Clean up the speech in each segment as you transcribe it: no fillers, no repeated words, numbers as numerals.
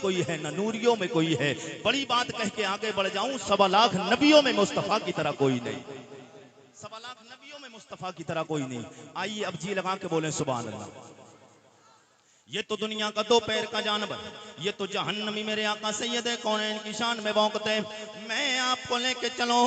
कोई है, न नूरियों में कोई है। बड़ी बात कह के आगे बढ़ जाऊं, 1.25 लाख नबियों में मुस्तफा की तरह कोई नहीं, 1.25 लाख नबियों में मुस्तफा की तरह कोई नहीं। आइए अब जी लगा के बोले सुभान अल्लाह। ये तो दुनिया का 2 पैर का जानवर, ये तो जहन्नमी मेरे आका सैयद कौनैन की शान में भौंकते। मैं आपको लेके चलो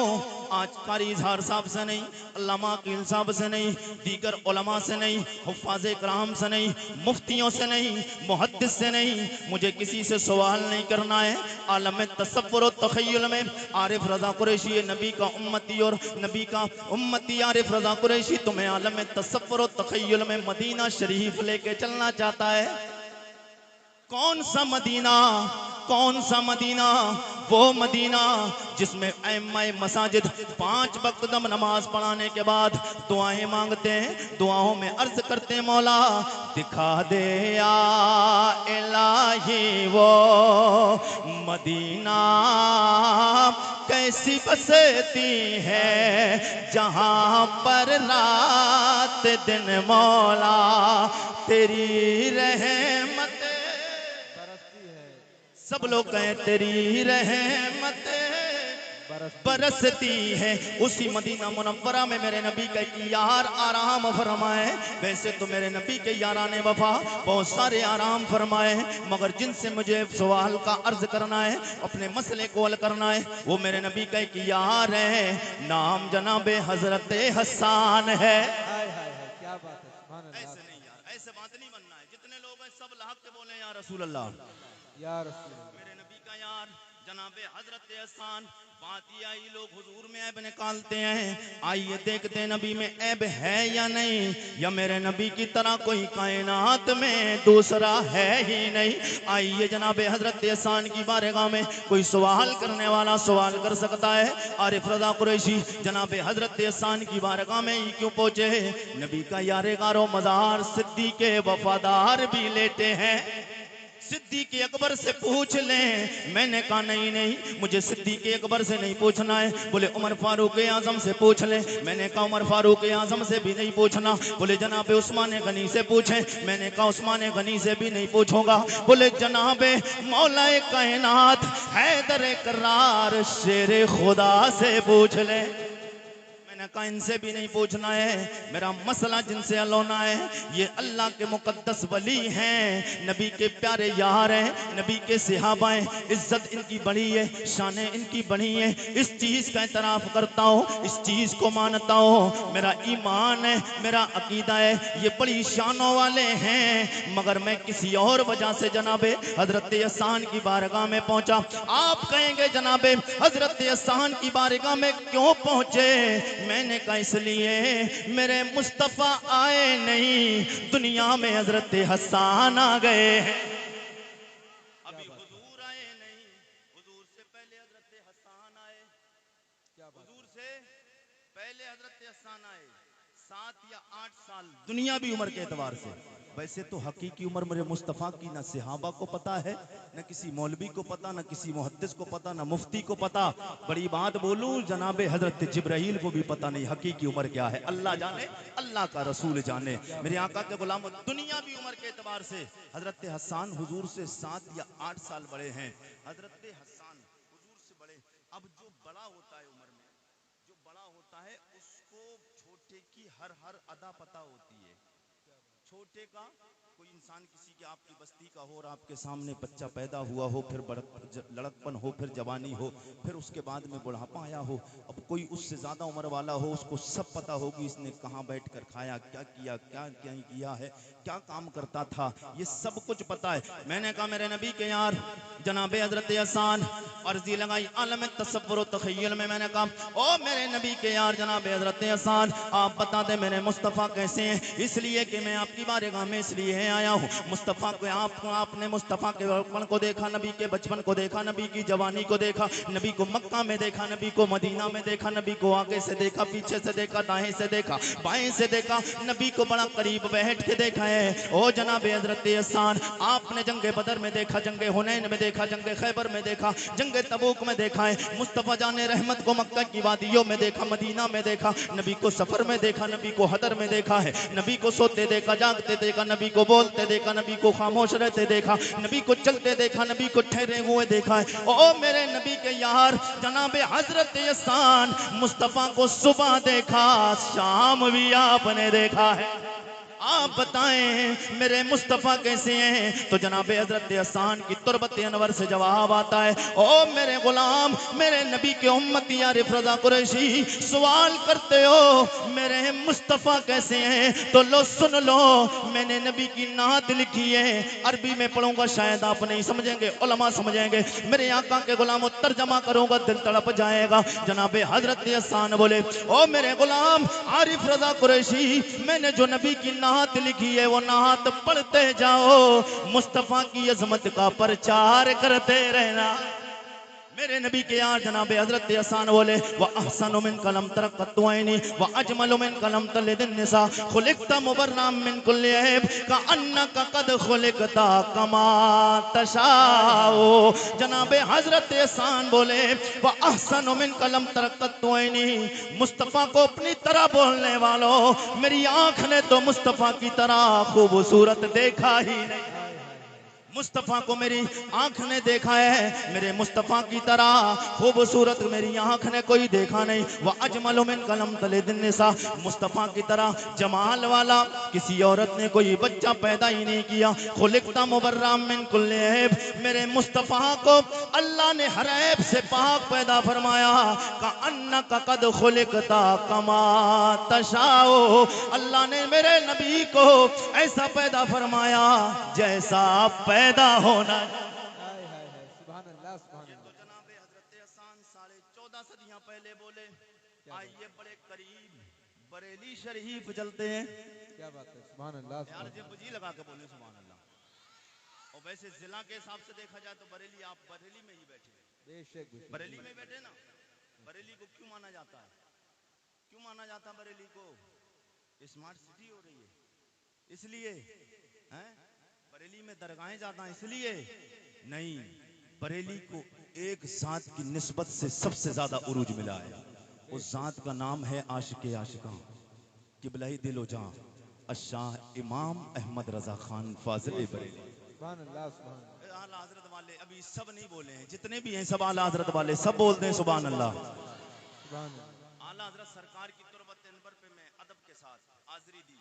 आज कारी इजहार साहब से नहीं, अल्लामा अकील साहब से नहीं, दीगर उलमा से नहीं, हुफ्फाज़े कराम से नहीं, मुफ्तियों से नहीं, मुहद्दिस से नहीं, मुझे किसी से सवाल नहीं करना है। आलम तसव्वुर और तख़य्युल में आरिफ रज़ा कुरैशी नबी का उम्मती और नबी का उम्मती आरिफ रज़ा कुरैशी तुम्हें आलम तसव्वुर और तख़य्युल में मदीना शरीफ लेके चलना चाहता है। कौन सा मदीना, कौन सा मदीना? वो मदीना जिसमें ऐम्माए मसाजिद 5 वक्त दम नमाज पढ़ाने के बाद दुआएं मांगते हैं, दुआओं में अर्ज करते हैं मौला दिखा दे या इलाही वो मदीना कैसी बसती है जहां पर रात दिन मौला तेरी रहमत। सब लोग कहें तेरी रहमत बरसती है। उसी मदीना मुनव्वरा में मेरे नबी का यार आराम फरमाए। वैसे तो मेरे नबी के याराने वफा बहुत सारे आराम फरमाए, मगर जिनसे मुझे सवाल का अर्ज करना है, अपने मसले को हल करना है, वो मेरे नबी का यार है, नाम जनाबे हजरत हसन है। क्या बात है, ऐसे नहीं यार, ऐसे बात नहीं बनना है। जितने लोग हैं सब लाख के बोले या रसूल अल्लाह, या रसूल अल्लाह। मेरे नबी का यार जनाबे हजरत हसन। बात ये आई लोग हुजूर में ऐब निकालते हैं। आइए देखते हैं नबी में ऐब है या नहीं, या मेरे नबी की तरह कोई कायनात में दूसरा है ही नहीं। आइए जनाबे हजरत हसन की बारगाह में कोई सवाल करने वाला सवाल कर सकता है। आरिफ रज़ा कुरैशी जनाबे हजरत हसन की बारगाह में ही क्यों पहुंचे? नबी का यारे गारो मज़ार सिद्दीक़ वफादार भी लेते हैं। सिद्दीक़ अकबर से पूछ लें। मैंने कहा नहीं नहीं, मुझे सिद्दीक़ अकबर से नहीं पूछना है। बोले उमर फारूक आजम से पूछ ले। मैंने कहा उमर फारूक आजम से भी नहीं पूछना। बोले जनाबे उस्मान गनी से पूछे। मैंने कहा उस्मान गनी से भी नहीं पूछूंगा। बोले जनाबे मौलाए कायनात हैदर करार शेर खुदा से पूछ ले। मैंने कहा इनसे भी नहीं पूछना है, मेरा मसला जिनसे हल होना है। ये अल्लाह के मुकद्दस वली हैं, नबी के प्यारे यार हैं, नबी के सहाबा हैं। इज्जत इनकी बड़ी है, शान इनकी बड़ी है। इस चीज का एतराफ करता हूँ, इस चीज को मानता हूँ। मेरा ईमान है, मेरा अकीदा है, ये बड़ी शानों वाले हैं। मगर मैं किसी और वजह से जनाबे हजरत हसन की बारगाह में पहुंचा। आप कहेंगे जनाबे हजरत हसन की बारगाह में क्यों पहुंचे? मैंने कहा इसलिए मेरे मुस्तफा आए नहीं, दुनिया में हजरत हसन आ गए हैं। अभी हुजूर आए नहीं, हुजूर से पहले हजरत हसन आए। हुजूर से पहले हजरत हसन आए। 7 या 8 साल दुनिया भी उम्र के एतबार से। वैसे तो हकीकी उम्र मेरे मुस्तफ़ा की ना सहाबा को पता है, न किसी मौलवी को पता, न किसी मुहद्दिस को पता, न मुफ्ती को पता। बड़ी बात बोलूं, जनाबे हजरत जिब्राइल को भी पता नहीं हकीकी उम्र क्या है। अल्लाह जाने, अल्लाह का रसूल जाने। मेरे आका के गुलाम दुनिया भी उम्र के एतबार से हजरत हसन हुजूर से 7 या 8 साल बड़े हैं। हजरत हसन हुजूर से बड़े। अब जो बड़ा होता है उम्र में, जो बड़ा होता है उसको छोटे की हर अदा पता होती है। छोटे का कोई इंसान किसी के आपकी बस्ती का हो और आपके सामने बच्चा पैदा हुआ हो, फिर लड़कपन हो, फिर जवानी हो, फिर उसके बाद में बुढ़ापा आया हो। अब कोई उससे ज्यादा उम्र वाला हो, उसको सब पता होगी इसने कहाँ बैठकर खाया, क्या किया, क्या क्या किया है, क्या काम करता था, ये सब कुछ पता है। मैंने कहा मेरे नबी के यार जनाबे हजरत हसन, अर्जी लगाई आलम तसव्वुर तख़य्युल में। मैंने कहा ओ मेरे नबी के यार जनाबे हजरत हसन, आप बता दे मेरे मुस्तफ़ा कैसे हैं? इसलिए कि मैं आपकी बारगाह में इसलिए आया हूँ। मुस्तफ़ा को आपने मुस्तफ़ा के बचपन को देखा, नबी के बचपन को देखा, नबी की जवानी को देखा, नबी को मक्का में देखा, नबी को मदीना में देखा, नबी को आगे से देखा, पीछे से देखा, दाएं से देखा, बाएं से देखा, नबी को बड़ा करीब बैठ के देखा है। ओ जनाबे हजरत हसन, आपने जंगे बदर में देखा, जंगे हुनैन में देखा, जंगे खैबर में देखा, जंगे तबूक में देखा है। मुस्तफ़ा जाने रहमत को मक्का की वादियों में देखा, मदीना में देखा, नबी को सफर में देखा, नबी को हदर में देखा है, नबी को सोते देखा, जागते देखा, नबी को बोलते देखा, नबी को खामोश रहते देखा, नबी को चलते देखा, नबी को ठहरे हुए देखा है। ओ मेरे नबी के यार जनाबे हजरत यसान मुस्तफ़ा को सुबह देखा, शाम भी आपने देखा है। आप बताएं मेरे मुस्तफ़ा कैसे हैं? तो जनाबे हजरत हसन की तुरबत अनवर से जवाब आता है, ओ मेरे गुलाम, मेरे नबी के उम्मती आरिफ रज़ा कुरैशी सवाल करते हो मेरे मुस्तफ़ा कैसे हैं? तो लो सुन लो, मैंने नबी की नात लिखी है, अरबी में पढ़ूंगा शायद आप नहीं समझेंगे, उलमा समझेंगे, मेरे आका के गुलाम तर्जमा करूंगा दिल तड़प जाएगा। जनाबे हजरत हसन बोले, ओ मेरे गुलाम आरिफ रज़ा कुरैशी, मैंने जो नबी की नात लिखी है वो नात पढ़ते जाओ, मुस्तफ़ा की अजमत का प्रचार करते रहना। मेरे नबी के यार जनाबे हजरत हसन बोले, व अहसनु मिन कलम तरक़्क़तुऐनी व अजमलु मिन कलम तलिदिन निसा खुलिक़्ता मुबर्रअम मिन कुल्लि ऐब का अन्नका क़द खुलिक़ता कमा तशाओ। जनाबे हजरत हसन बोले, व अहसनु मिन कलम तरक़्क़तुऐनी, मुस्तफ़ा को अपनी तरह बोलने वालों, मेरी आंख ने तो मुस्तफ़ा की तरह खूबसूरत देखा ही नहीं। मुस्तफ़ा को मेरी आंख ने देखा है, मेरे मुस्तफ़ा की तरह खूबसूरत मेरी आंख ने कोई देखा नहीं। वह अजमल मिन कलम तलिदिन निसा, मुस्तफ़ा की तरह जमाल वाला किसी औरत ने कोई बच्चा पैदा ही नहीं किया। खुलिक़्ता मुबर्रअम मिन कुल्लि ऐब, मेरे मुस्तफ़ा को अल्लाह ने हर ऐब से पाक पैदा फरमाया। का अन्नका क़द खुलिक़ता कमा तशाओ, अल्लाह ने मेरे नबी को ऐसा पैदा फरमाया जैसा पैदा होना। हाय हाय हाय, सुभान अल्लाह सुभान ये तो अल्लाह। जनाबे हजरत हसन 14.5 सदियां पहले बोले। क्या बात, आइए बड़े करीब बरेली शरीफ चलते हैं क्या बात है, सुभान अल्लाह यार, सुभान जब जी लगा के बोले सुभान अल्लाह। और वैसे जिला के हिसाब से देखा जाए तो बरेली, आप बरेली में ही बैठे, बेशक बेशक। बरेली में बैठे ना। बरेली को क्यों माना जाता है? क्यों माना जाता है बरेली को? स्मार्ट सिटी हो रही है इसलिए हैं? बरेली में दरगाहें ज्यादा इसलिए नहीं, बरेली को एक जात की निस्बत से सबसे ज्यादा उरूज मिला है। उस जात का नाम है आशिक आशिका किबलाई दिलो जां अशाह इमाम अहमद रजा खान फाजिल बरेली। सुभान अल्लाह सुभान अल्लाह आला हजरत वाले अभी सब नहीं बोले हैं, जितने भी हैं सब आला हजरत वाले सब बोलते हैं सुभान अल्लाह। सुभान अल्लाह। आला हजरत सरकार की तुरबत अनवर पे मैं अदब के साथ हाजिरी दी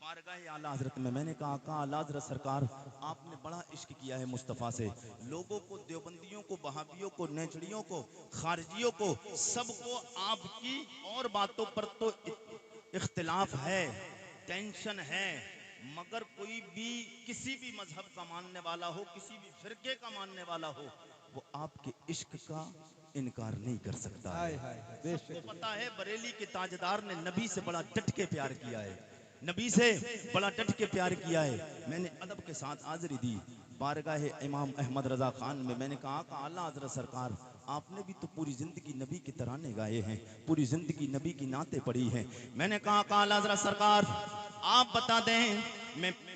बारगाह आला हजरत में। मैंने कहा आला हजरत सरकार, आपने बड़ा इश्क किया है मुस्तफ़ा से, लोगों को, देवबंदियों को, बहाबियों को, नेचड़ियों को, खारजियों को, सबको आपकी और बातों पर तो इख्तिलाफ है, टेंशन है, मगर कोई भी किसी भी मजहब का मानने वाला हो, किसी भी फिरके का मानने वाला हो, वो आपके इश्क का इनकार नहीं कर सकता हाय है। हाय हाय, सबको बेशक पता है बरेली के ताजदार ने नबी से बड़ा डट के प्यार किया है, नबी से बड़ा डट के प्यार किया है। मैंने अदब के साथ हाजिरी दी बारगाह इमाम अहमद रजा खान में। मैंने कहा कि आला हजरत सरकार, आपने भी तो पूरी जिंदगी नबी के तराने गाए हैं, पूरी जिंदगी नबी की नाते पढ़ी हैं। मैंने कहा आला हजरत सरकार, आप बता दें,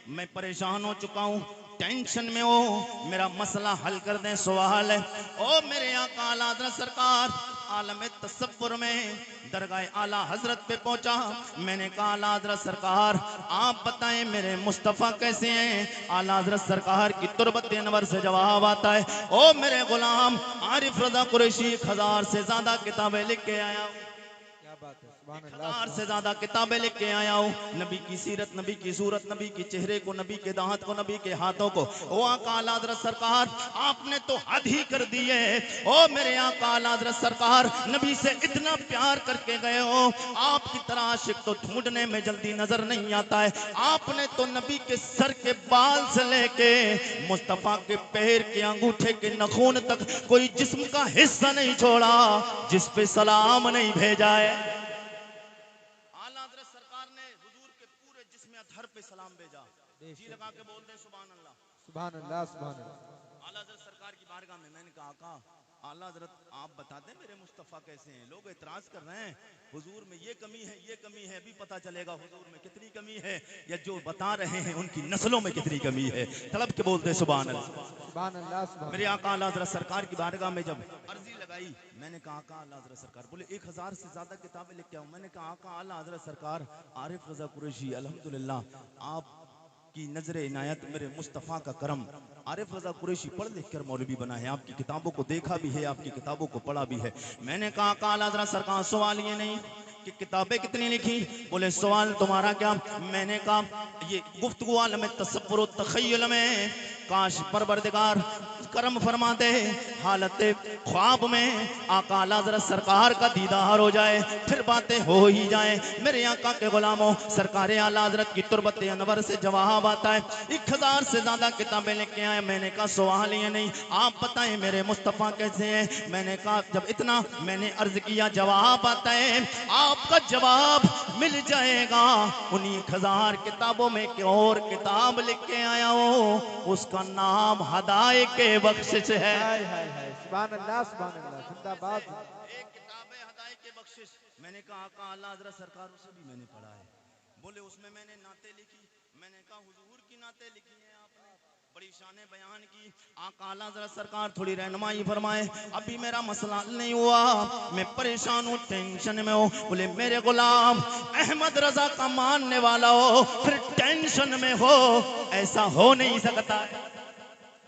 मैं परेशान हो चुका हूँ, टेंशन में हो, मेरा मसला हल कर दें, सवाल है। ओ मेरे आका आला हजरत सरकार, आलम तसव्वुर में दरगाह आला हजरत पे पहुंचा। मैंने कहा आला हजरत सरकार, आप बताएं मेरे मुस्तफ़ा कैसे हैं? आला हजरत सरकार की तुरबत अनवर से जवाब आता है, ओ मेरे गुलाम आरिफ रज़ा कुरैशी 1000 से ज्यादा किताबें लिख के आया हूं, क्या बात है, सुभान अल्लाह 1000 सुभान से अल्लाह। ज्यादा किताबें लिख के आया हूँ। नबी की सीरत, नबी की सूरत, नबी के चेहरे को, नबी के दांत को, नबी के हाथों को। ओ आका आला हज़रत सरकार, आपने तो हद ही कर दी है। ओ मेरे आका आला हज़रत सरकार, नबी से इतना प्यार करके गए हो, आपकी तरह आशिक तो ढूंढने में जल्दी नजर नहीं आता है। आपने तो नबी के सर के बाल से लेके मुस्तफ़ा के पैर के अंगूठे के नखून तक कोई जिस्म का हिस्सा नहीं छोड़ा जिस पे सलाम नहीं भेजा है। आला हज़रत सरकार ने हुजूर के पूरे जिस्म अतहर पे सलाम भेजा। जी लगा के बोल दे सुभान अल्लाह। सुभान अल्लाह सुभान अल्लाह। आला हज़रत सरकार की बारगाह में मैंने कहा आका, आला हज़रत आप बता दें मेरे मुस्तफ़ा कैसे हैं? लोग एतराज कर रहे हैं हुजूर में ये कमी है, ये कमी है, अभी पता चलेगा हुजूर में कितनी कमी है, या जो बता रहे हैं उनकी नस्लों में कितनी कमी है। तलब के बोलते सुभान अल्लाह। सुभान अल्लाह सुभान मेरे अल्लाह। आका आला हज़रत सरकार की बारगाह में जब अर्जी लगाई, मैंने कहा आका आला हज़रत सरकार, बोले 1000 से ज्यादा किताबें लिख के आऊं। मैंने कहा आका आला हज़रत सरकार, आरिफ रज़ा कुरैशी अल्हम्दुलिल्लाह, आप आपकी नजर इनायत, मेरे मुस्तफ़ा का करम। आरिफ रजा कुरैशी पढ़ लिख कर मौलवी बना है, आपकी किताबों को देखा भी है, आपकी किताबों को पढ़ा भी है। मैंने कहा काला जरा सरकार सवाल ये नहीं कि किताबें कितनी लिखी, बोले सवाल तुम्हारा क्या। मैंने कहा ये गुफ्तगू आलम तसव्वुर तखय्युल में काश परवरदिगार करम फरमा दे, हालत ख्वाब में आका आला हज़रत सरकार का दीदार हो जाए, फिर बातें हो ही जाए। मेरे आका के गुलामों, सरकार आला हज़रत की तुरबत अनवर से जवाब आता है। 1000 से ज्यादा किताबें लेके आए। मैंने कहा सवाल ये नहीं, आप बताएं मेरे मुस्तफ़ा कैसे हैं। मैंने कहा जब इतना मैंने अर्ज किया, जवाब आता है, आपका जवाब मिल जाएगा उन्हीं 1000 किताबों में एक और किताब लिख के आया हो, उसका नाम हदाए के बख्शिश है। हाय हाय हाय, सुभान अल्लाह जिंदाबाद। एक किताब है हदाए के बख्शिश। मैंने कहा आका आला हज़रत सरकार उसे भी मैंने पढ़ा है। बोले उसमें मैंने नाते लिखी। मैंने कहा हुजूर की नाते लिखी है आपने, बड़ी शाने बयान की। आका आला हज़रत सरकार थोड़ी रहनुमाई फरमाए। अभी मेरा मसला नहीं हुआ, मैं परेशान हूँ, टेंशन में हूँ। बोले मेरे गुलाम अहमद रजा का मानने वाला हो फिर टेंशन में हो, ऐसा हो नहीं सकता है,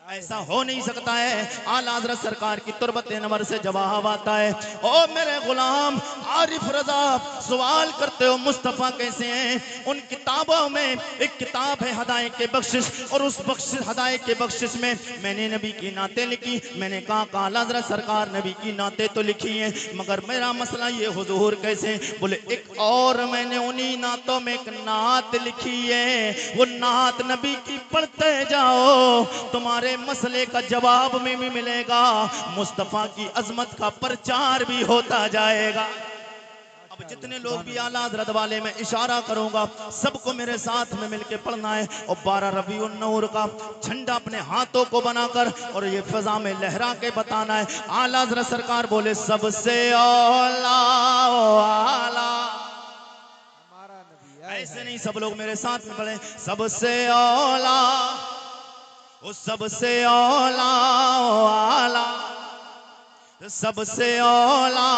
ऐसा हो नहीं सकता है। आला हज़रत सरकार की तुरबत नवर से जवाब आता है, ओ मेरे गुलाम आरिफ रजा, सवाल करते हो मुस्तफ़ा कैसे हैं। उन किताबों में एक किताब है हदाए के बख्शिश, और उस बख्शिश हदाए के बख्शिश में मैंने नबी की नाते लिखी। मैंने कहा आला हज़रत सरकार नबी की नाते तो लिखी है, मगर मेरा मसला ये हुजूर कैसे। बोले एक और मैंने उन्हीं नातों में एक नात लिखी है, वो नात नबी की पढ़ते जाओ, तुम्हारे मसले का जवाब में भी मिलेगा, मुस्तफा की अजमत का प्रचार भी होता जाएगा। अब जितने लोग भी आला हज़रत वाले में इशारा करूंगा, सबको मेरे साथ में मिलके पढ़ना है। और 12 रबीउन नूर का झंडा अपने हाथों को बनाकर और ये फिजा में लहरा के बताना है। आला हज़रत सरकार बोले सबसे औला आला, हमारा नबी। हाय ऐसे हाय नहीं, हाय। सब लोग मेरे साथ में पढ़े। सबसे औला, ओ सबसे औला आला, सबसे औला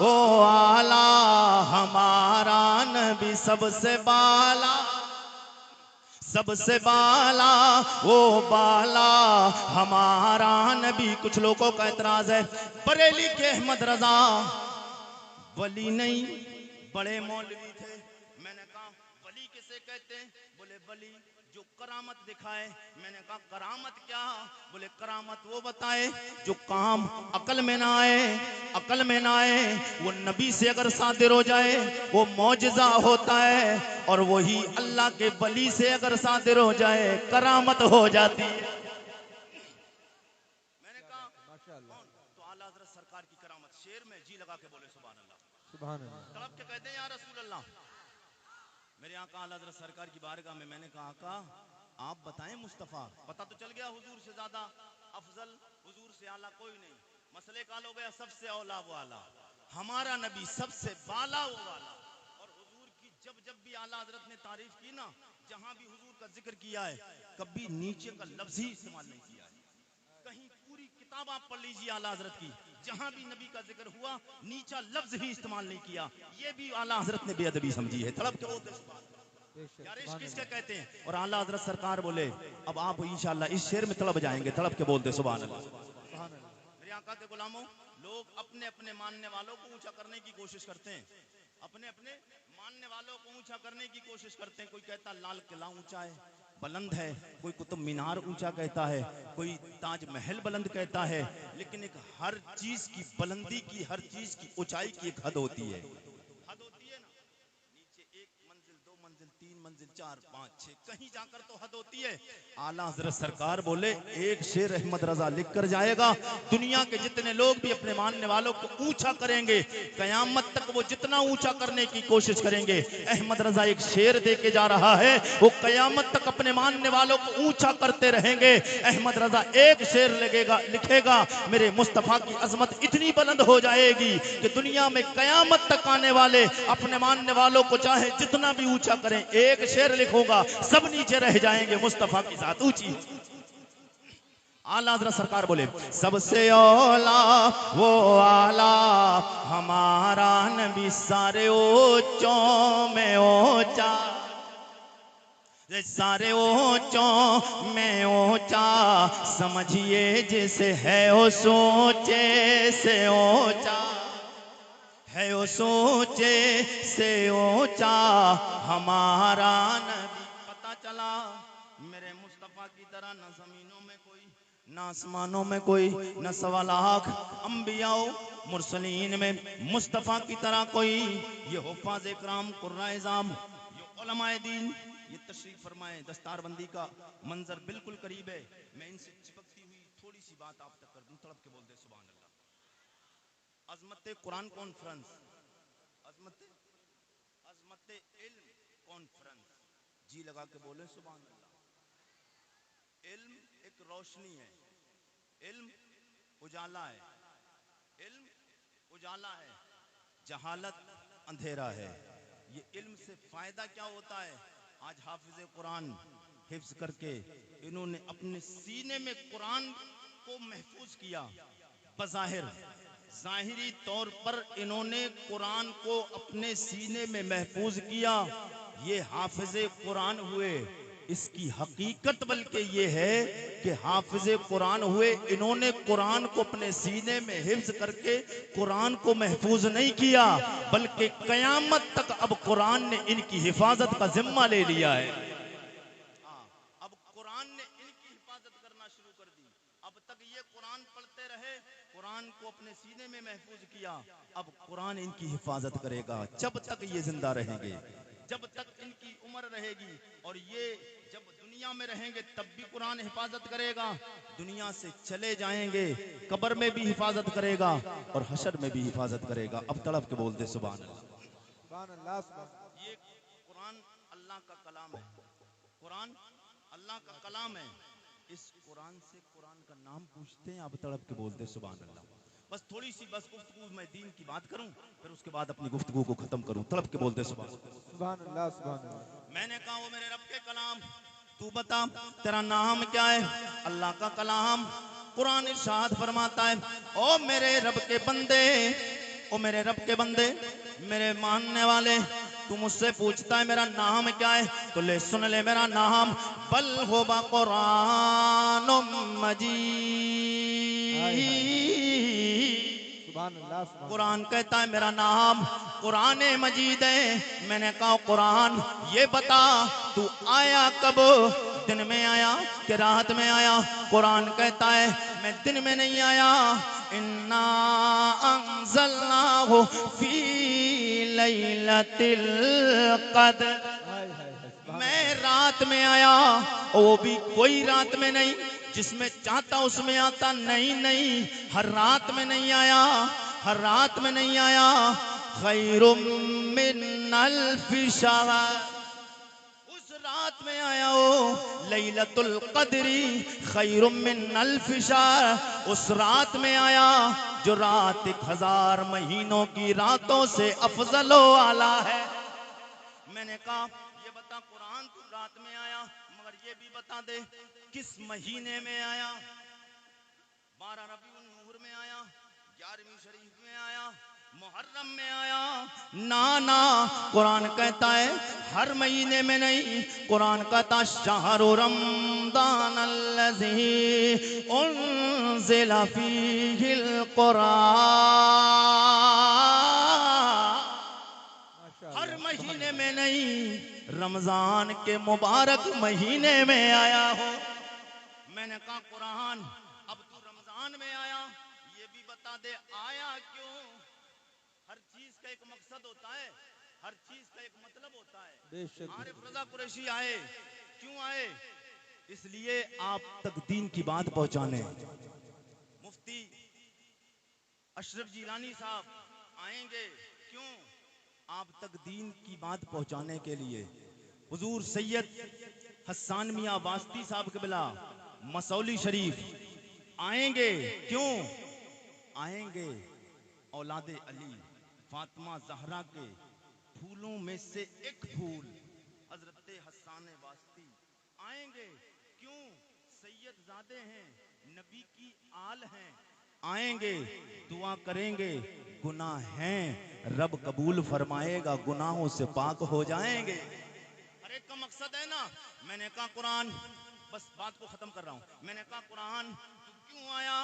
ओ आला हमारा नबी, सबसे बाला, सबसे बाला ओ बाला हमारा नबी। कुछ लोगों का एतराज है, बरेली के अहमद रजा वली नहीं बड़े मौलवी थे। मैंने कहा वली किसे कहते हैं। बोले वली जो करामत दिखाए। मैंने कहा करामत क्या। बोले करामत वो बताए जो काम अकल में ना आए, अकल में ना आए, वो नबी से अगर सादिर हो जाए वो मौजज़ा होता है, और वही अल्लाह के वली से अगर सादिर हो जाए करामत हो जाती है। मैंने कहा माशाअल्लाह। कौन, तो आला हज़रत सरकार की करामत। शेर में जी लगा के बोले सुभान अल्लाह। सुभान अल्लाह। तड़प के कहते हैं या रसूल अल्लाह। मेरे आका आला हज़रत सरकार की बारगाह में मैंने कहा आका आप बताएं मुस्तफ़ा। पता तो चल गया हुजूर से ज्यादा अफजल, हुजूर से आला कोई नहीं। मसले का हो गया सबसे औला वो आला, हमारा नबी सबसे बाला वो वाला। और हुजूर की जब जब भी आला हज़रत ने तारीफ की ना, जहां भी हुजूर का जिक्र किया है, कभी नीचे का लफ्ज ही इस्तेमाल नहीं किया है। कहीं पूरी किताब आप पढ़ लीजिए आला हज़रत की, जहां भी नबी का जिक्र हुआ नीचा लफ्ज भी इस्तेमाल नहीं किया। ये भी आला हज़रत ने बेअदबी समझी है। तड़प के बोलते यार इश्क किसके कहते हैं। और आला हज़रत सरकार बोले अब आप इंशाअल्लाह इस शेर में तड़प जाएंगे। तड़प के बोलते सुभान अल्लाह। सुभान अल्लाह। मेरे आका के गुलामों, लोग अपने अपने मानने वालों को ऊंचा करने की कोशिश करते हैं, अपने अपने मानने वालों को ऊंचा करने की कोशिश करते हैं। कोई कहता लाल किला ऊंचा है, बुलंद है, कोई कुतुब मीनार ऊंचा कहता है, कोई ताजमहल बुलंद कहता है। लेकिन एक हर चीज की बुलंदी की, हर चीज की ऊंचाई की एक हद होती है। हद होती है ना, नीचे 1 मंजिल 2 मंजिल 3 मंजिल 4 5 6 कहीं जाकर तो हद होती है। आला हज़रत सरकार बोले एक शेर अहमद रजा लिख कर जाएगा, दुनिया के जितने लोग भी अपने मानने वालों को ऊंचा करेंगे, कयामत तक वो जितना ऊंचा करने की कोशिश करेंगे, अहमद रजा एक शेर दे के जा रहा है, वो कयामत तक अपने मानने वालों को ऊंचा करते रहेंगे। अहमद रजा एक शेर लिखेगा, मेरे मुस्तफा की अजमत इतनी बुलंद हो जाएगी कि दुनिया में कयामत तक आने वाले अपने मानने वालों को चाहे जितना भी ऊंचा करें, एक शेर लिखूंगा सब नीचे रह जाएंगे, मुस्तफा की जात ऊंची। आला हज़रत सरकार बोले सबसे औला वो आला हमारा नबी, सारे ऊंचों में ऊंचा, ये सारे ऊंचों में ऊंचा समझिए जिसे है वो सोचे से ऊंचा है वो सोचे से ऊंचा हमारा नबी। पता चला मेरे मुस्तफा की तरह न जमीनों में कोई न आसमानों में कोई न सवा लाख अंबियाओ मुरसलीन में मुस्तफा की तरह कोई। ये हुफ़ाज़ इकराम कुर्रा इज़ाम ये उलमाए दीन ये तशरीफ फरमाए। दस्तारबंदी का मंजर बिल्कुल करीब है। मैं इनसे चिपकती हुई थोड़ी सी बात आप तक कर दूं, तड़प के बोल दे सुभान अल्लाह। अजमत कुरान कॉन्फ्रेंस, अजमत अजमत इल्म कॉन्फ्रेंस, जी लगा के बोले सुभान अल्लाह। इल्म एक रोशनी है, इल्म उजाला है, इल्म उजाला है, जहालत अंधेरा है। ये इल्म से फायदा क्या होता है? आज हाफिज कुरान हिफ्ज करके इन्होंने अपने सीने में कुरान को महफूज किया। बज़ाहिर ज़ाहिरी तौर पर इन्होंने कुरान को अपने सीने में महफूज किया, ये हाफिज कुरान हुए। इसकी हकीकत बल्कि ये है कि हाफिज कुरान हुए, इन्होंने कुरान को अपने सीने में हिफ्ज करके कुरान को महफूज नहीं किया, बल्कि कयामत तक अब कुरान ने इनकी हिफाजत का जिम्मा ले लिया है। अब कुरान ने इनकी हिफाजत करना शुरू कर दी। अब तक ये कुरान पढ़ते रहे, कुरान को अपने सीने में महफूज किया, अब कुरान इनकी हिफाजत करेगा जब तक ये जिंदा रहेंगे, जब तक इनकी उम्र रहेगी। और ये जब दुनिया में रहेंगे तब भी कुरान हिफाजत करेगा, दुनिया से चले जाएंगे कब्र में भी हिफाजत करेगा और हशर में भी हिफाजत करेगा। अब तड़प के बोलते सुभान अल्लाह। सुभान अल्लाह, सुभान अल्लाह। ये कुरान अल्लाह का कलाम है, कुरान अल्लाह का कलाम है। इस कुरान से कुरान का नाम पूछते हैं, आप तड़प के बोलते सुभान अल्लाह। बस थोड़ी सी बस गुफ्तगू मैं दीन की बात करूं, फिर उसके बाद अपनी गुफ्तगू को खत्म करूं। तड़प के बोलते सुभान अल्लाह। सुभान अल्लाह, सुभान अल्लाह। मैंने कहा वो मेरे रब के कलाम, तू बता तेरा नाम क्या है? अल्लाह का कलाम। कुरान इरशाद फरमाता है, ओ मेरे रब के बंदे, ओ मेरे रब के बंदे, मेरे मानने वाले, तू मुझसे पूछता है मेरा नाम क्या है, तो ले सुन ले मेरा नाम बल हो बा कुरान मजीद। सुभान अल्लाह, सुभान कुरान कहता है मेरा नाम कुरान मजीद है। मैंने कहा कुरान ये बता तू आया कब, दिन में आया कि रात में आया? कुरान कहता है मैं दिन में नहीं आया, इन्ना अंज़लनाहु फी लैलतिल क़द्र, हाय हाय हाय, सुभान मैं अल्लाह। रात में आया, वो भी कोई रात में नहीं जिसमें चाहता उसमें आता, नहीं नहीं, हर रात में नहीं आया, हर रात में नहीं आया। खैरुम मिन अल्फि शहर, उस रात में आया हो लैलतुल क़द्री, खैरुम मिन अल्फि शहर, उस रात में आया जो रात 1000 महीनों की रातों से अफजल वाला है। मैंने कहा ये बता कुरान तू रात में आया, मगर ये भी बता दे किस महीने में आया? 12 रबीउल नूर में आया, 11वीं शरीफ में आया, मुहर्रम में आया? ना ना, कुरान कहता है हर महीने में नहीं, कुरान कहता शहरु रमज़ान अल्लज़ी उन्ज़िला फ़ीहिल कुरान, हर माशाअल्लाह, महीने में नहीं, रमजान के मुबारक महीने में आया हो। मैंने कहा कुरान अब तू रमजान में आया, ये भी बता दे आया क्यों? हर चीज का एक मकसद होता है, हर चीज का एक मतलब होता है। बेशक। आरिफ रजा कुरैशी आए, क्यों आए? इसलिए आप तक दीन की बात पहुंचाने। मुफ्ती अशरफ जिलानी साहब आएंगे, क्यों? आप तक दीन की बात पहुंचाने के लिए। हुजूर सैयद हसन मियां वास्ती साहब क़िबला मसौली शरीफ आएंगे, क्यों आएंगे? औलादे अली फातिमा जहरा के फूलों में से एक फूल हजरत हसन वास्ती आएंगे, क्यों? सैयद ज़ादे हैं, नबी की आल हैं, आएंगे, दुआ करेंगे, गुनाह हैं रब कबूल फरमाएगा, गुनाहों से पाक हो जाएंगे। हर एक का मकसद मकसद है ना। मैंने कहा कुरान, बस बात को खत्म कर रहा हूं। मैंने कहा कुरान तू क्यों आया,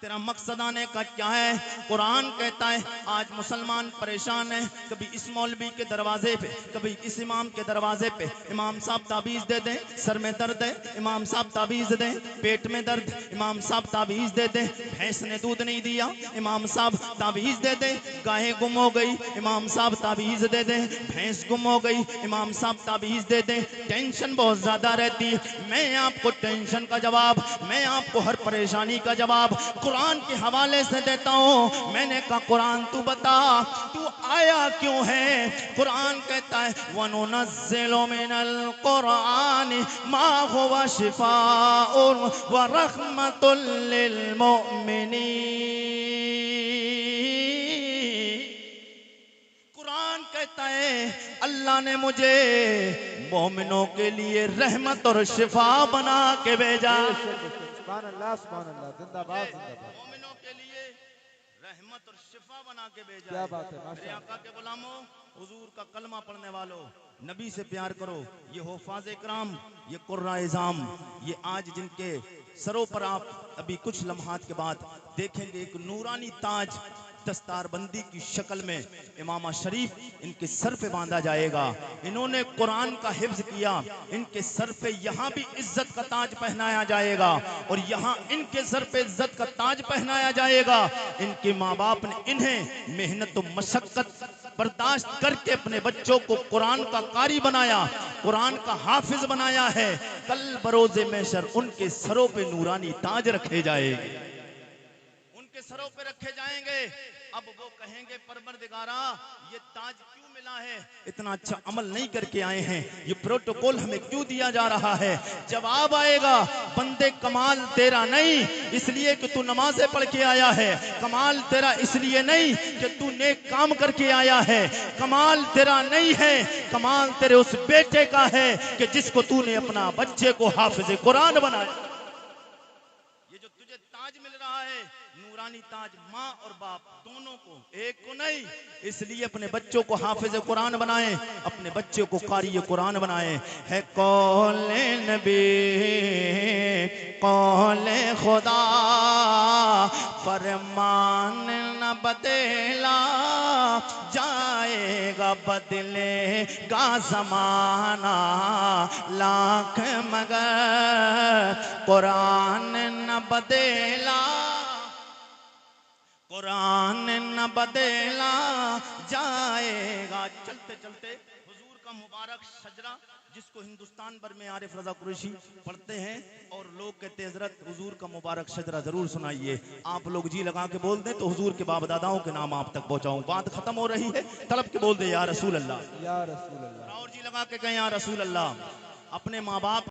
तेरा मकसद आने का क्या है? कुरान कहता है आज मुसलमान परेशान है, कभी इस मौलवी के दरवाजे पे, कभी इस इमाम के दरवाजे पे, इमाम साहब ताबीज दे दें, सर में दर्द है, इमाम साहब ताबीज दें, पेट में दर्द, इमाम साहब ताबीज दे दें, भैंस ने दूध नहीं दिया, इमाम साहब ताबीज दे दें, गायें गुम हो गई, इमाम साहब ताबीज दे दें, भैंस गुम हो गई, इमाम साहब ताबीज दे दें। टेंशन बहुत ज्यादा रहती है। मैं आपको टेंशन का जवाब, मैं आपको हर परेशानी का जवाब कुरान के हवाले से देता हूं। मैंने कहा कुरान तू बता, तू आया क्यों है? कुरान कहता है वनुनज़्ज़िलु मिनल कुरान मा हुवा शिफाउन व रहमतुल लिल मुमिनीन। कुरान कहता है अल्लाह ने मुझे मोमिनों के लिए रहमत और शिफा बना के भेजा। सुभान अल्लाह, जिंदाबाद जिंदाबाद। मोमिनों के लिए रहमत और शिफा बना के भेजा क्या है। बात है, मेरे माशाअल्लाह। आका के गुलामों, हुजूर का कलमा पढ़ने वालों, नबी से प्यार करो। ये हुफ़ाज़ इकराम, ये कुर्रा-ए-ज़ाम, ये आज जिनके सरों पर आप अभी कुछ लम्हात के बाद देखेंगे एक नूरानी ताज दस्तारबंदी की शक्ल में इमामा शरीफ इनके सर पे बांधा जाएगा। इन्होंने कुरान का हिफ्ज किया, इनके सर पे यहाँ भी इज्जत का ताज पहनाया जाएगा और यहाँ इनके सर पे इज्जत का ताज पहनाया जाएगा। इनके माँ बाप ने इन्हें मेहनत और मशक्कत बर्दाश्त करके अपने बच्चों को कुरान का कारी बनाया, कुरान का हाफिज बनाया है। कल बरोज़े महशर उनके सरों पे नूरानी ताज रखे जाएंगे, उनके सरों पे रखे जाएंगे। अब वो कहेंगे परवरदिगारा ये ताज क्यों मिला है, इतना अच्छा अमल नहीं करके आए हैं, ये प्रोटोकॉल हमें क्यों दिया जा रहा है? जवाब आएगा बंदे कमाल तेरा नहीं इसलिए कि तू नमाजें पढ़ के आया है, कमाल तेरा इसलिए नहीं कि तू नेक काम करके आया है, कमाल तेरा नहीं है, कमाल तेरे उस बेटे का है कि जिसको तूने अपना बच्चे को हाफिज कुरान बनाया। ये जो तुझे ताज मिल रहा है नूरानी ताज, माँ और बाप दोनों को, एक को नहीं, इसलिए अपने बच्चों को हाफिज कुरान बनाएं, अपने बच्चों को कारी कुरान बनाएं। है कौले नबी कौले खुदा फरमान न बदला जाएगा, बदलेगा जमाना लाख मगर कुरान न बदला, कुरान न बदला जाएगा। चलते चलते हुजूर का मुबारक शजरा जिसको हिंदुस्तान भर में आरिफ रजा कुरैशी पढ़ते हैं और लोग कहते हैं हजरत हुजूर का मुबारक शजरा जरूर सुनाइए। आप लोग जी लगा के बोल दें तो हुजूर के बाप दादाओं के नाम आप तक पहुंचाऊं। बात खत्म हो रही है, तड़प के बोल दे या रसूल अल्लाह, या रसूल अल्लाह। और जी लगा के कहें या रसूल अल्लाह। अपने माँ बाप